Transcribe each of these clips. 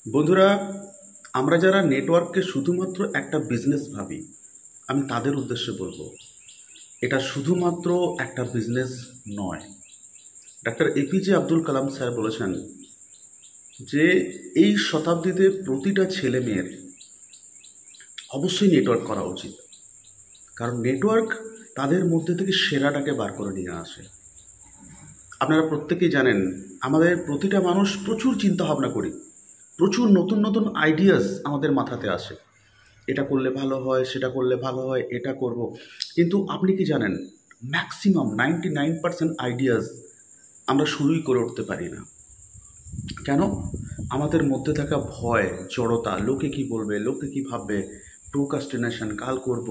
বন্ধুরা, আমরা যারা নেটওয়ার্ককে শুধুমাত্র একটা বিজনেস ভাবি, আমি তাদের উদ্দেশ্যে বলবো এটা শুধুমাত্র একটা বিজনেস নয়। Doctor APJ Abdul Kalam sir বলেছেন যে এই শতাব্দীতে প্রতিটা ছেলে মেয়ের অবশ্যই নেটওয়ার্ক করা উচিত, কারণ নেটওয়ার্ক তাদের মধ্যে থেকে সেরাটাকে বার করে নিয়ে আসে। আপনারা প্রত্যেকেই জানেন, আমাদের প্রতিটা মানুষ প্রচুর চিন্তা ভাবনা করি, প্রচুর নতুন নতুন আইডিয়াস আমাদের মাথাতে আসে, এটা করলে ভালো হয়, সেটা করলে ভালো হয়, এটা করব। কিন্তু আপনি কি জানেন, ম্যাক্সিমাম 99% আইডিয়াস আমরা শুরুই করে উঠতে পারি না। কেন? আমাদের মধ্যে থাকা ভয়, জড়তা, লোকে কি বলবে, লোকে কি ভাববে, প্রোক্রাস্টিনেশন, কাল করব,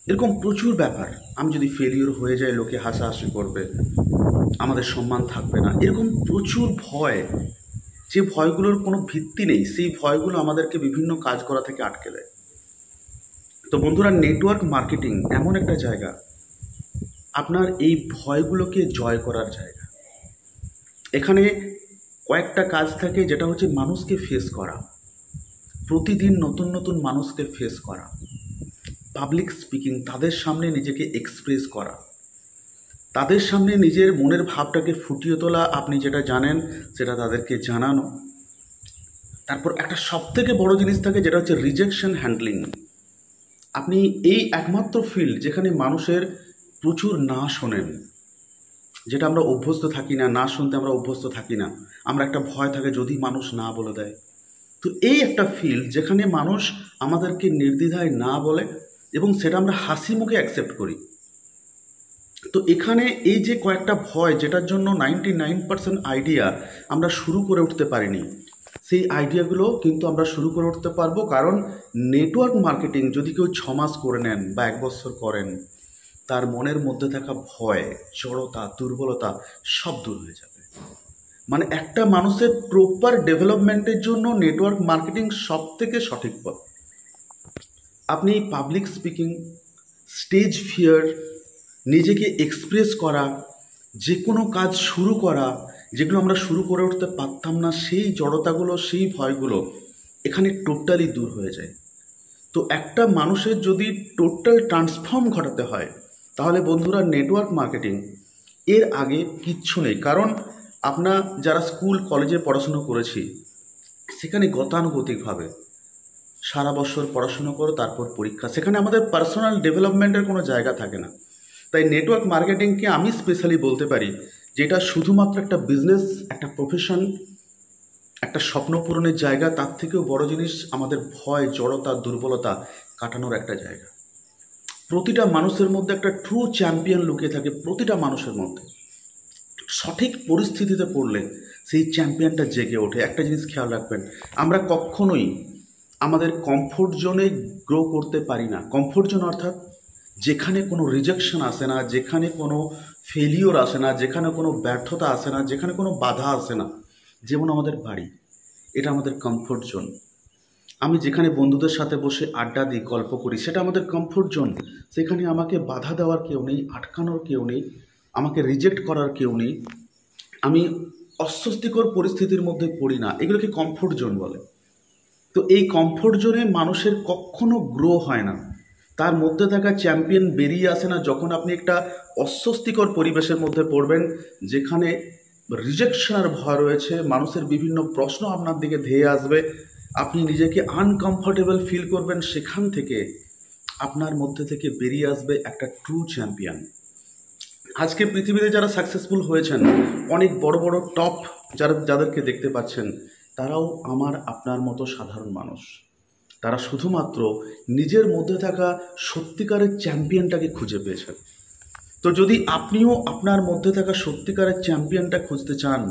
এরকম প্রচুর ব্যাপার। আমি যদি ফেলিওর হয়ে যায় লোকে হাসাহাসি করবে, আমাদের সম্মান থাকবে না, এরকম প্রচুর ভয়। যে ভয়গুলোর কোনো ভিত্তি নেই, সেই ভয়গুলো আমাদেরকে বিভিন্ন কাজ করা থেকে আটকে দেয়। তো বন্ধুরা, নেটওয়ার্ক মার্কেটিং এমন একটা জায়গা, আপনার এই ভয়গুলোকে জয় করার জায়গা। এখানে কয়েকটা কাজ থাকে, যেটা হচ্ছে মানুষকে ফেস করা, প্রতিদিন নতুন নতুন মানুষকে ফেস করা, পাবলিক স্পিকিং, তাদের সামনে নিজেকে এক্সপ্রেস করা, তাদের সামনে নিজের মনের ভাবটাকে ফুটিয়ে তোলা, আপনি যেটা জানেন সেটা তাদেরকে জানানো। তারপর একটা সবথেকে বড় জিনিস থাকে, যেটা হচ্ছে রিজেকশন হ্যান্ডলিং। আপনি এই একমাত্র ফিল্ড যেখানে মানুষের প্রচুর না শোনেন, যেটা আমরা অভ্যস্ত থাকি না, না শুনতে আমরা অভ্যস্ত থাকি না, আমরা একটা ভয় থাকে যদি মানুষ না বলে দেয়। তো এই একটা ফিল্ড যেখানে মানুষ আমাদেরকে নির্দ্বিধায় না বলে এবং সেটা আমরা হাসি মুখে অ্যাকসেপ্ট করি। তো এখানে এই যে কয়েকটা ভয়, যেটার জন্য 99% আইডিয়া আমরা শুরু করে উঠতে পারিনি, সেই আইডিয়াগুলো কিন্তু আমরা শুরু করে উঠতে পারবো। কারণ নেটওয়ার্ক মার্কেটিং যদি কেউ 6 মাস করে নেন বা 1 বছর করেন, তার মনের মধ্যে থাকা ভয়, জড়তা, দুর্বলতা সব দূর হয়ে যাবে। মানে একটা মানুষের প্রপার ডেভেলপমেন্টের জন্য নেটওয়ার্ক মার্কেটিং সব থেকে সঠিক পথ। আপনি পাবলিক স্পিকিং, স্টেজ ফিয়ার, নিজেকে এক্সপ্রেস করা, যে কোনো কাজ শুরু করা, যেগুলো আমরা শুরু করে উঠতে পারতাম না, সেই জড়তাগুলো, সেই ভয়গুলো এখানে টোটালি দূর হয়ে যায়। তো একটা মানুষের যদি টোটাল ট্রান্সফর্ম ঘটাতে হয়, তাহলে বন্ধুরা নেটওয়ার্ক মার্কেটিং এর আগে কিচ্ছু নেই। কারণ আপনার যারা স্কুল কলেজে পড়াশুনো করেছি, সেখানে গতানুগতিকভাবে সারা বছর পড়াশুনো করো, তারপর পরীক্ষা, সেখানে আমাদের পার্সোনাল ডেভেলপমেন্টের কোনো জায়গা থাকে না। তাই নেটওয়ার্ক মার্কেটিংকে আমি স্পেশালি বলতে পারি যেটা শুধুমাত্র একটা বিজনেস, একটা প্রফেশন, একটা স্বপ্ন পূরণের জায়গা। তার থেকেও বড় জিনিস আমাদের ভয়, জড়তা, দুর্বলতা কাটানোর একটা জায়গা। প্রতিটা মানুষের মধ্যে একটা ট্রু চ্যাম্পিয়ন লুকিয়ে থাকে, প্রতিটা মানুষের মধ্যে। সঠিক পরিস্থিতিতে পড়লে সেই চ্যাম্পিয়নটা জেগে ওঠে। একটা জিনিস খেয়াল রাখবেন, আমরা কখনোই আমাদের কমফোর্ট জোনে গ্রো করতে পারি না। কমফোর্ট জোন অর্থাৎ যেখানে কোনো রিজেকশন আসে না, যেখানে কোনো ফেলিওর আসে না, যেখানে কোনো ব্যর্থতা আসে না, যেখানে কোনো বাধা আসে না। যেমন আমাদের বাড়ি, এটা আমাদের কমফোর্ট জোন। আমি যেখানে বন্ধুদের সাথে বসে আড্ডা দিই, গল্প করি, সেটা আমাদের কমফোর্ট জোন। সেখানে আমাকে বাধা দেওয়ার কেউ নেই, আটকানোর কেউ নেই, আমাকে রিজেক্ট করার কেউ নেই, আমি অস্বস্তিকর পরিস্থিতির মধ্যে পড়ি না। এগুলোকে কমফোর্ট জোন বলে। তো এই কমফোর্ট জোনে মানুষের কখনো গ্রো হয় না, তার মধ্যে থাকা চ্যাম্পিয়ন বেরিয়ে আসে না। যখন আপনি একটা অস্বস্তিকর পরিবেশের মধ্যে পড়বেন, যেখানে রিজেকশনের ভয় রয়েছে, মানুষের বিভিন্ন প্রশ্ন আপনার দিকে ধেয়ে আসবে, আপনি নিজেকে আনকমফোর্টেবল ফিল করবেন, সেখান থেকে আপনার মধ্যে থেকে বেরিয়ে আসবে একটা ট্রু চ্যাম্পিয়ন। আজকে পৃথিবীতে যারা সাকসেসফুল হয়েছেন, অনেক বড় বড় টপ যাদেরকে দেখতে পাচ্ছেন, তারাও আমার আপনার মতো সাধারণ মানুষ। তারা শুধুমাত্র নিজের মধ্যে থাকা সত্যিকারের চ্যাম্পিয়নটাকে খুঁজে পেয়েছেন। তো যদি আপনিও আপনার মধ্যে থাকা সত্যিকারের চ্যাম্পিয়নটা খুঁজতে চান,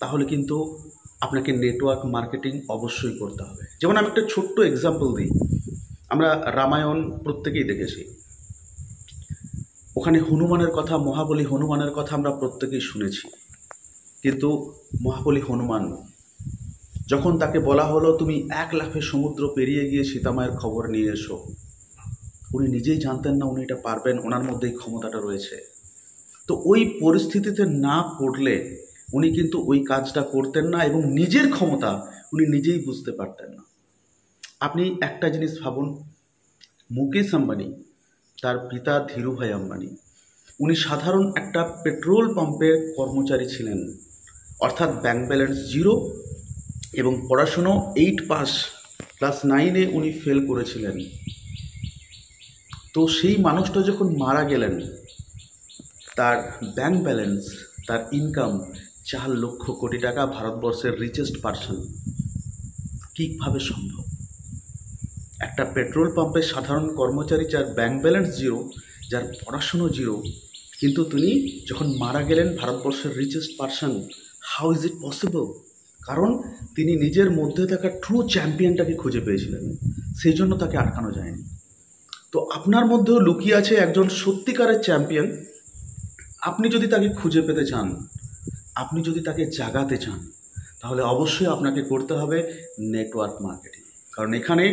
তাহলে কিন্তু আপনাকে নেটওয়ার্ক মার্কেটিং অবশ্যই করতে হবে। যেমন আমি একটা ছোট্ট এক্সাম্পল দিই, আমরা রামায়ণ প্রত্যেকেই দেখেছি। ওখানে হনুমানের কথা, মহাবলী হনুমানের কথা আমরা প্রত্যেকেই শুনেছি। কিন্তু মহাবলী হনুমান, যখন তাকে বলা হলো তুমি 1 লাফে সমুদ্র পেরিয়ে গিয়ে সীতামায়ের খবর নিয়ে এসো, উনি নিজেই জানতেন না উনি এটা পারবেন, ওনার মধ্যেই ক্ষমতাটা রয়েছে। তো ওই পরিস্থিতিতে না পড়লে উনি কিন্তু ওই কাজটা করতেন না, এবং নিজের ক্ষমতা উনি নিজেই বুঝতে পারতেন না। আপনি একটা জিনিস ভাবুন, মুকেশ আম্বানি, তার পিতা ধীরুভাই আম্বানি, উনি সাধারণ একটা পেট্রোল পাম্পের কর্মচারী ছিলেন, অর্থাৎ ব্যাংক ব্যালেন্স জিরো, এবং পড়াশুনো 8 পাস, ক্লাস 9-এ উনি ফেল করেছিলেন। তো সেই মানুষটা যখন মারা গেলেন, তার ব্যাংক ব্যালেন্স, তার ইনকাম 4 লক্ষ কোটি টাকা, ভারতবর্ষের রিচেস্ট পারসন। কীভাবে সম্ভব? একটা পেট্রোল পাম্পের সাধারণ কর্মচারী, যার ব্যাংক ব্যালেন্স জিরো, যার পড়াশুনো জিরো, কিন্তু তিনি যখন মারা গেলেন ভারতবর্ষের richest person. How is it possible? কারণ তিনি নিজের মধ্যে থাকা ট্রু চ্যাম্পিয়নটাকে খুঁজে পেয়েছিলেন, সেই জন্য তাকে আটকানো যায়নি। তো আপনার মধ্যেও লুকিয়ে আছে একজন সত্যিকারের চ্যাম্পিয়ন। আপনি যদি তাকে খুঁজে পেতে চান, আপনি যদি তাকে জাগাতে চান, তাহলে অবশ্যই আপনাকে করতে হবে নেটওয়ার্ক মার্কেটিং। কারণ এখানে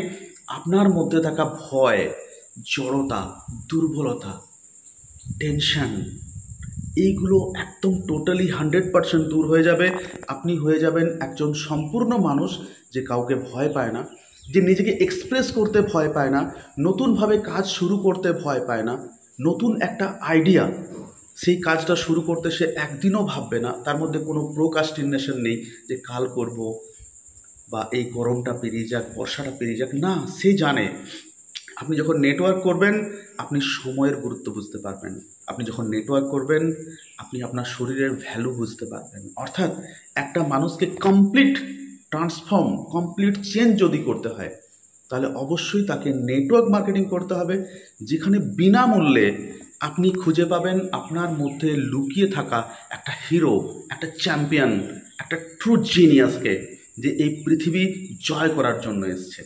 আপনার মধ্যে থাকা ভয়, জড়তা, দুর্বলতা, টেনশন, এইগুলো একদম টোটালি 100% দূর হয়ে যাবে। আপনি হয়ে যাবেন একজন সম্পূর্ণ মানুষ, যে কাউকে ভয় পায় না, যে নিজেকে এক্সপ্রেস করতে ভয় পায় না, নতুনভাবে কাজ শুরু করতে ভয় পায় না। নতুন একটা আইডিয়া, সেই কাজটা শুরু করতে সে একদিনও ভাববে না, তার মধ্যে কোনো প্রোক্রাস্টিনেশন নেই যে কাল করব, বা এই গরমটা পেরিয়ে যাক, বর্ষাটা পেরিয়ে যাক। না, সে জানে আপনি যখন নেটওয়ার্ক করবেন আপনি সময়ের গুরুত্ব বুঝতে পারবেন। আপনি যখন নেটওয়ার্ক করবেন আপনি আপনার শরীরের ভ্যালু বুঝতে পারবেন। অর্থাৎ একটা মানুষকে কমপ্লিট ট্রান্সফর্ম, কমপ্লিট চেঞ্জ যদি করতে হয়, তাহলে অবশ্যই তাকে নেটওয়ার্ক মার্কেটিং করতে হবে, যেখানে বিনামূল্যে আপনি খুঁজে পাবেন আপনার মধ্যে লুকিয়ে থাকা একটা হিরো, একটা চ্যাম্পিয়ন, একটা ট্রু জিনিয়াসকে, যে এই পৃথিবী জয় করার জন্য এসছে।